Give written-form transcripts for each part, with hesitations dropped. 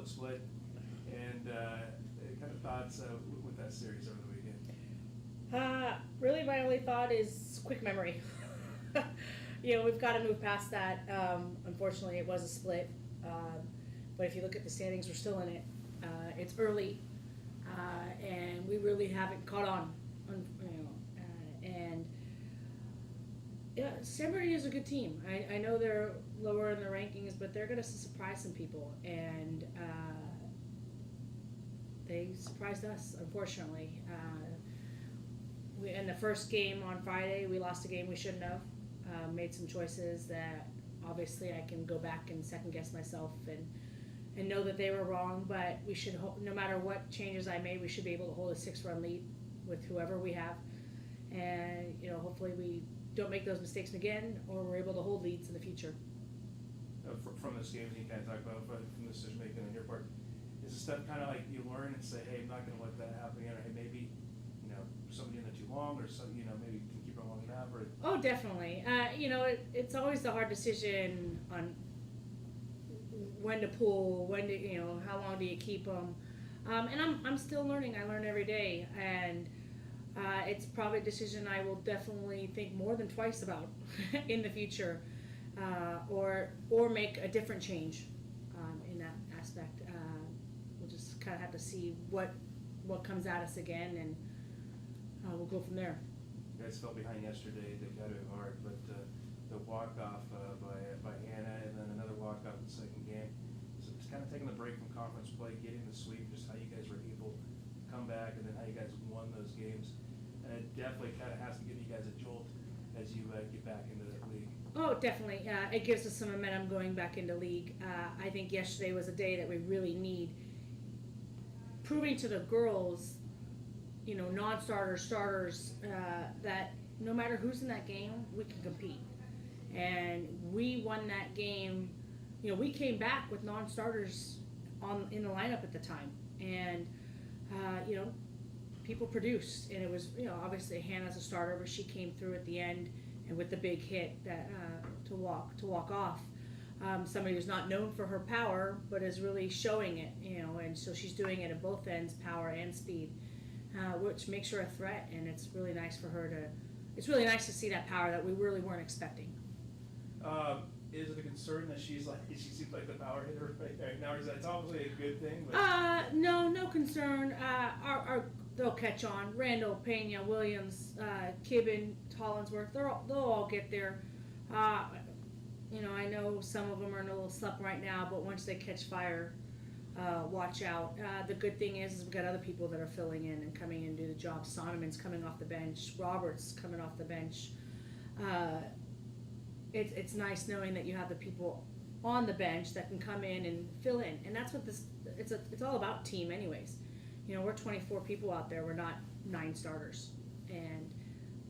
split. And kind of thoughts with that series over the weekend? Really, my only thought is quick memory. We've got to move past that. Unfortunately, it was a split. But if you look at the standings, we're still in it. It's early, and we really haven't caught on. And yeah, San Bernardino is a good team. I know they're lower in the rankings, but they're going to surprise some people. And they surprised us, unfortunately. In the first game on Friday, we lost a game we shouldn't have. Made some choices that obviously I can go back and second guess myself and know that they were wrong. But we should, no matter what changes I made, we should be able to hold a 6-run lead with whoever we have. And hopefully we don't make those mistakes again, or we're able to hold leads in the future. From this game, you kind of talk about from the decision making on your part. Is the stuff kind of like you learn and say, hey, I'm not going to let that happen again, or hey, maybe somebody in there too long, or some maybe you can keep it long enough, or oh, definitely. It's always the hard decision on when to pull, when to how long do you keep them, and I'm still learning. I learn every day, and it's probably a decision I will definitely think more than twice about in the future, or make a different change in that aspect. We'll just kind of have to see what comes at us again, and we'll go from there. You guys fell behind yesterday. They got it hard, but the walk-off by Hannah, and then another walk-off in the second game. So it's kind of taking the break from conference play, getting the sweep, just how you guys were able to come back, and then how you guys won those games. And it definitely kind of has to give you guys a jolt as you get back into the league. Oh, definitely. It gives us some momentum going back into league. I think yesterday was a day that we really need. Proving to the girls, non-starters, starters, that no matter who's in that game, we can compete. And we won that game. We came back with non-starters in the lineup at the time, and people produced, and it was obviously Hannah's a starter, but she came through at the end and with the big hit that to walk off. Somebody who's not known for her power, but is really showing it, and so she's doing it at both ends, power and speed, which makes her a threat, and it's really nice for her to. It's really nice to see that power that we really weren't expecting. Is it a concern that she seems like the power hitter right now? Is that obviously a good thing? But... No concern. They'll catch on. Randall, Pena, Williams, Kibben, Hollinsworth, they'll all get there. I know some of them are in a little slump right now, but once they catch fire, watch out. The good thing is we've got other people that are filling in and coming in and do the job. Sonoman's coming off the bench. Roberts coming off the bench. It's nice knowing that you have the people on the bench that can come in and fill in, and that's what it's all about, team anyways. We're 24 people out there. We're not 9 starters, and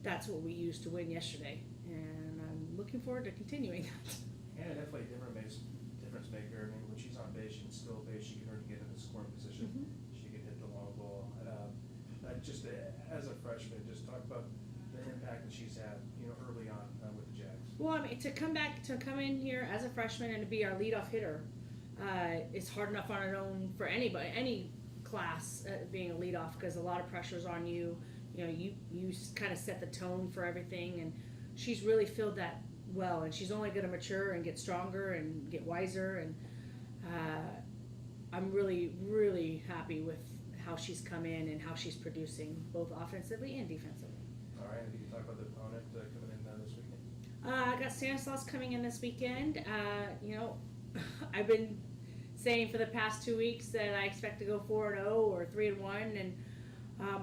that's what we used to win yesterday, and I'm looking forward to continuing that. Yeah, definitely a difference maker. I mean, when she's on base, she can steal base. She can already get in the scoring position. Mm-hmm. She can hit the long ball. Just as a freshman, just talk about the impact that she's had, early on with the Jags. Well, I mean, to come in here as a freshman and to be our leadoff hitter, it's hard enough on our own for anybody, any class, being a leadoff, because a lot of pressure's on you. You kind of set the tone for everything, and she's really filled that well, and she's only going to mature and get stronger and get wiser, and I'm really, really happy with how she's come in and how she's producing, both offensively and defensively. All right, if you can talk about the opponent coming in this weekend. I got Stanislaus coming in this weekend. I've been saying for the past 2 weeks that I expect to go 4-0 or 3-1, and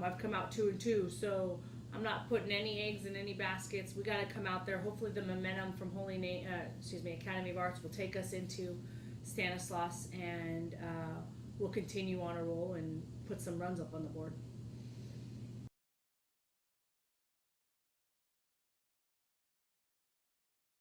I've come out 2-2. So I'm not putting any eggs in any baskets. We got to come out there. Hopefully, the momentum from Academy of Arts will take us into Stanislaus, and we'll continue on a roll and put some runs up on the board.